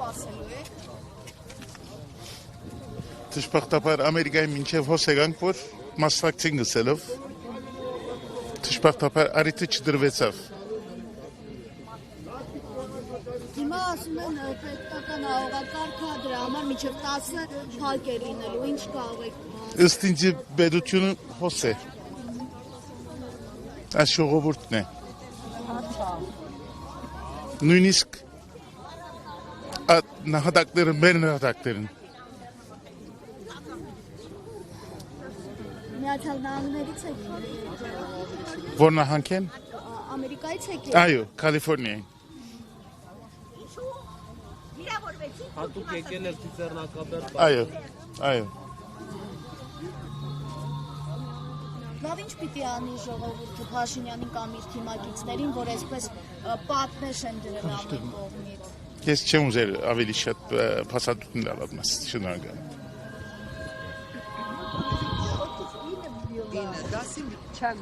սպասելու եք։ Դժբախտաբար Ամերիկայի մինչև հոս եկանք, որ մասնակցին գսելով դժբախտաբար արիթը չդրվեցավ։ Հիմա ասում են պետական աղողակարգը դրա համար մինչև 10 փակ է լինելու, ինչ կարող եք։ Ըստ ինձ պետությունը հոս է։ Այս ժողովուրդն է։ Նույնիսկ նահատակները մեր նահատակներն։ Միացյալ Նահանգներից եք։ Որ նահանք են։ Ամերիկայից եք։ Այո, Կալիֆորնիայի։ Հատուկ եկել եք Ծիծեռնակաբերդ։ Այո, այո։ Լավ, ինչ պիտի անի ժողովուրդը Փաշինյանին կամ իր թիմակիցներին, որ այսպես պատնեշ են դրել ամեն կողմից։ Ես չեմ ուզել ավելի շատ փաստաթուղթ դառնալ մաս, շնորհակալ։ Dasi çak